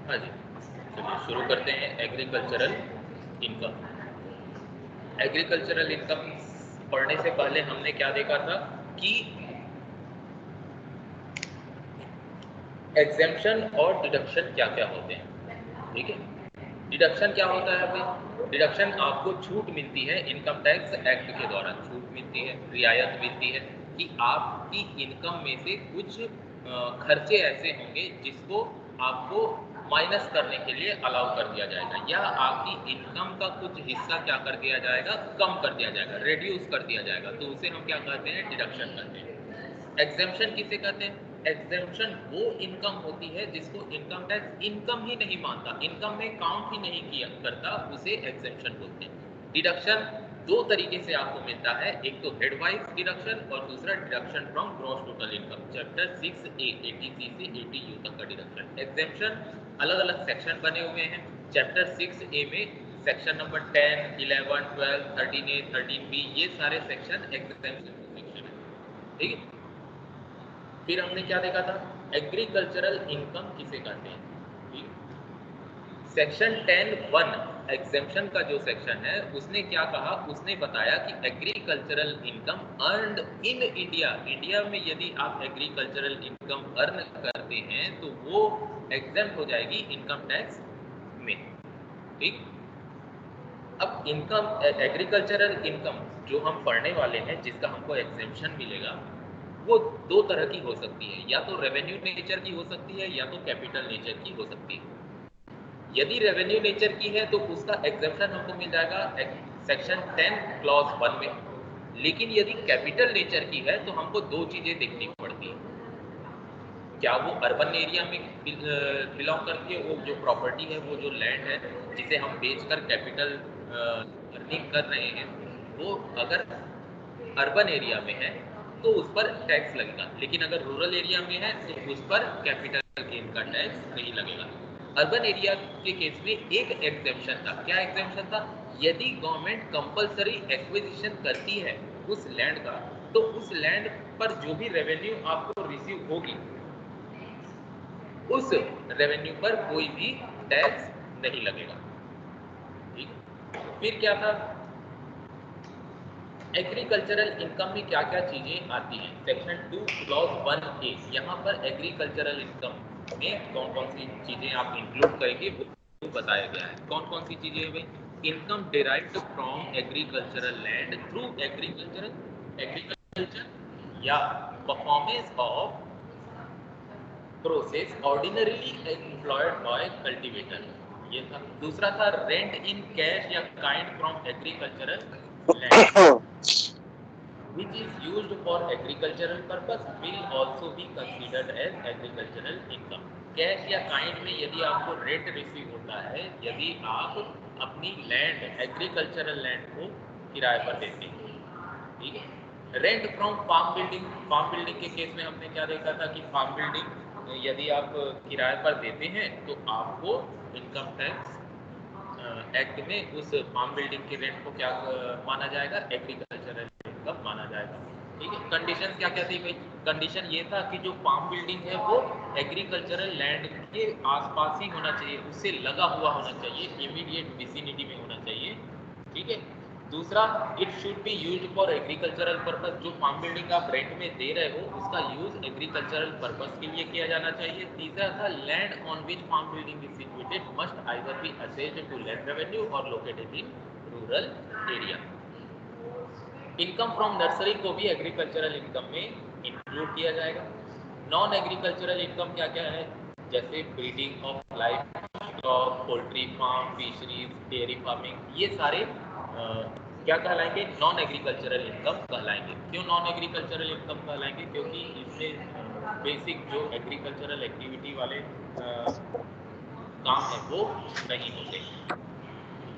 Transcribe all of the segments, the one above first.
हाँ जी, चलिए शुरू करते हैं। Agricultural income. एग्रीकल्चरल इनकम पढ़ने से पहले हमने क्या देखा था कि एग्जेम्पशन और डिडक्शन क्या क्या होते हैं। ठीक है, डिडक्शन क्या होता है भाई? डिडक्शन आपको छूट मिलती है इनकम टैक्स एक्ट के द्वारा, छूट मिलती है, रियायत मिलती है कि आपकी इनकम में से कुछ खर्चे ऐसे होंगे जिसको आपको माइनस करने के लिए अलाउ कर दिया जाएगा, या आपकी इनकम का कुछ हिस्सा क्या कर दिया जाएगा, कम कर दिया जाएगा, रिड्यूस कर दिया जाएगा, तो उसे हम क्या कहते हैं? डिडक्शन कहते हैं। एग्जेम्पशन किसे कहते हैं? एग्जेम्पशन वो इनकम होती है जिसको इनकम टैक्स इनकम ही नहीं मानता, इनकम में काउंट ही नहीं किया करता, उसे एग्जेम्पशन बोलते हैं। डिडक्शन दो तरीके से आपको मिलता है, एक तो हेड वाइज डिडक्शन और दूसरा deduction from gross total income. Chapter 6A 80C से 80U तक का डिडक्शन। एग्जेम्पशन अलग अलग सेक्शन बने हुए हैं। चैप्टर 6A में सेक्शन नंबर 10, 11, 12, 13A, 13B, ये सारे सेक्शन एग्जेम्पशन के सेक्शन है। ठीक है, फिर हमने क्या देखा था? एग्रीकल्चरल इनकम किसे कहते हैं। ठीक, सेक्शन 10(1) एग्जेम्पशन का जो सेक्शन है उसने क्या कहा? उसने बताया कि agricultural income earned in India, India में यदि आप एग्रीकल्चरल इनकम अर्न करते हैं तो वो एग्जेम्प्ट हो जाएगी इनकम टैक्स में। ठीक, अब इनकम, एग्रीकल्चरल इनकम जो हम पढ़ने वाले हैं, जिसका हमको एग्जेम्पशन मिलेगा, वो दो तरह की हो सकती है, या तो रेवेन्यू नेचर की हो सकती है या तो कैपिटल नेचर की हो सकती है। यदि रेवेन्यू नेचर की है तो उसका एग्जेम्पशन हमको मिल जाएगा सेक्शन 10 क्लॉज 1 में। लेकिन यदि कैपिटल नेचर की है तो हमको दो चीजें देखनी पड़ती है। क्या वो अर्बन एरिया में बिलोंग करती है, वो जो प्रॉपर्टी है, वो जो लैंड है जिसे हम बेचकर कैपिटल अर्निंग कर रहे हैं, वो अगर अर्बन एरिया में है तो उस पर टैक्स लगेगा, लेकिन अगर रूरल एरिया में है तो उस पर कैपिटल गेन का टैक्स नहीं लगेगा। अर्बन एरिया के केस में एक एग्जेम्पशन था। क्या एग्जेम्पशन था? यदि गवर्नमेंट कंपलसरी एक्विजिशन करती है उस लैंड का, तो उस लैंड पर जो भी रेवेन्यू आपको रिसीव होगी, उस रेवेन्यू पर कोई भी टैक्स नहीं लगेगा। ठीक, फिर क्या था? एग्रीकल्चरल इनकम में क्या क्या चीजें आती हैं? सेक्शन 2 क्लॉज 1A, यहाँ पर एग्रीकल्चरल इनकम में कौन कौन सी चीजें आप इंक्लूड करेंगे वो बताया गया है। कौन कौन सी चीजें हैं भाई? Income derived from agricultural land through agriculture या performance of process ordinarily employed by cultivator, ये था। दूसरा था रेंट इन कैश या kind from agricultural land which is used for agricultural purpose will also be considered as agricultural income। Cash या kind में यदि आपको रेंट रिसीव होता है, यदि आप अपनी लैंड, एग्रीकल्चरल लैंड को किराए पर देते हैं। ठीक है, rent from farm building, farm building के केस में हमने क्या देखा था कि फार्म बिल्डिंग यदि आप किराए पर देते हैं तो आपको इनकम टैक्स एक्ट में उस फार्म बिल्डिंग के रेंट को क्या माना जाएगा? एग्रीकल्चरल इनकम माना जाएगा। ठीक है, कंडीशन क्या क्या थी भाई? कंडीशन ये था कि जो फार्म बिल्डिंग है वो एग्रीकल्चरल लैंड के आसपास ही होना चाहिए, उससे लगा हुआ होना चाहिए, इमीडिएट विसिनिटी में होना चाहिए। ठीक है, दूसरा, it should be used for agricultural purpose, जो फार्म बिल्डिंग आप रेंट में दे रहे हो उसका यूज एग्रीकल्चरल पर्पस के लिए किया जाना चाहिए। तीसरा था, land on which farm building is situated must either be assessed to land revenue और located in rural area. Income from nursery को भी एग्रीकल्चरल इनकम में इंक्लूड किया जाएगा। नॉन एग्रीकल्चरल इनकम क्या क्या है? जैसे breeding of livestock, poultry farm, fisheries, dairy farming, ये सारे क्या कहलाएंगे? नॉन एग्रीकल्चरल इनकम कहलाएंगे। क्यों नॉन एग्रीकल्चरल इनकम कहलाएंगे? क्योंकि इसमें बेसिक जो एग्रीकल्चरल एक्टिविटी वाले काम है वो नहीं होते।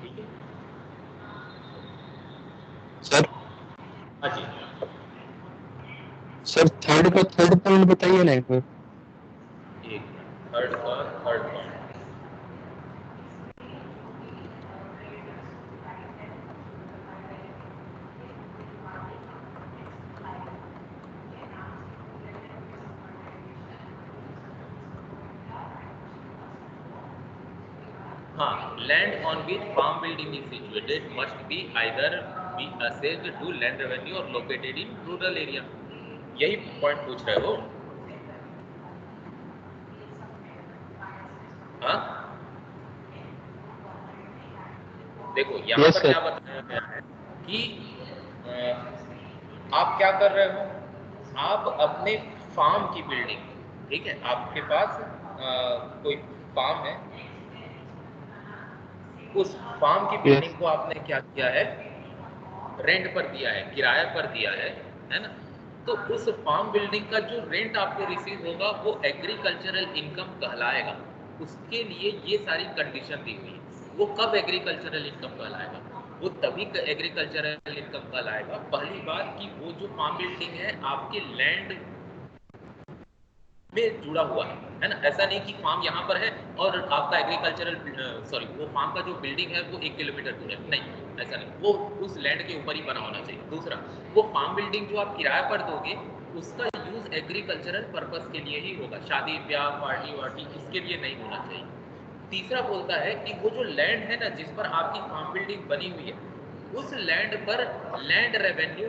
ठीक है, सर हाँ जी, सर थर्ड का थर्ड पॉइंट बताइए ना एक बार। एक थर्ड का थर्ड पॉइंट। हाँ, land on which farm building is situated must be either be assessed to land revenue और लोकेटेड इन रूरल एरिया। यही पॉइंट पूछ रहे हो? हाँ, देखो यहाँ यस पर सर। क्या बताया गया है कि आप क्या कर रहे हो, आप अपने फार्म की बिल्डिंग, ठीक है, आपके पास कोई फार्म है, उस फार्म की यस। बिल्डिंग को आपने क्या किया है, रेंट पर दिया है, किराए पर दिया है ना? तो उस फार्म बिल्डिंग का जो रेंट आपको रिसीव होगा वो एग्रीकल्चरल इनकम कहलाएगा। उसके लिए ये सारी कंडीशन दी हुई है। वो कब एग्रीकल्चरल इनकम कहलाएगा? वो तभी एग्रीकल्चरल इनकम कहलाएगा, पहली बात कि वो जो फार्म बिल्डिंग है आपके लैंड में जुड़ा हुआ है ना? ऐसा नहीं कि फार्म यहाँ पर है और आपका एग्रीकल्चरल सॉरी वो फार्म का जो बिल्डिंग है वो 1 किलोमीटर दूर है, नहीं, ऐसा नहीं, वो उस लैंड के ऊपर ही बना होना चाहिए। दूसरा, वो फार्म बिल्डिंग जो आप किराए पर दोगे उसका यूज एग्रीकल्चरल पर्पस के लिए ही होगा, शादी ब्याह पार्टी वार्टी इसके लिए नहीं होना चाहिए। तीसरा बोलता है कि वो जो लैंड है ना जिस पर आपकी फार्म बिल्डिंग बनी हुई है, उस लैंड पर लैंड रेवेन्यू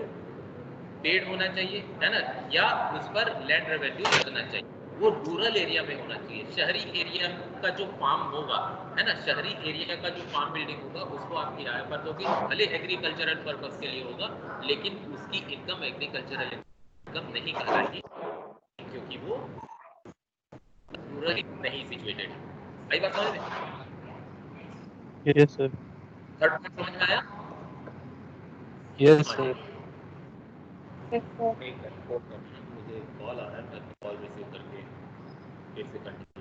पेड होना चाहिए, है ना? या उस पर लैंड रेवेन्यू लगना चाहिए। वो रूरल एरिया में होना चाहिए। शहरी एरिया का जो फार्म होगा, है ना, शहरी एरिया का जो फार्म बिल्डिंग होगा उसको आप किराए पर दोगे, भले एग्रीकल्चरल पर्पस के लिए होगा, लेकिन उसकी इनकम एग्रीकल्चरल इनकम नहीं कहलाएगी क्योंकि वो रूरल नहीं सिचुएटेड है। आई बात समझ में? Yes sir. थर्ड पॉइंट समझ में आया? यस हाँ जी। सर। एक मिनट, मुझे कॉल आ रहा है, मैं कॉल रिसीव करके फिर से कंटिन्यू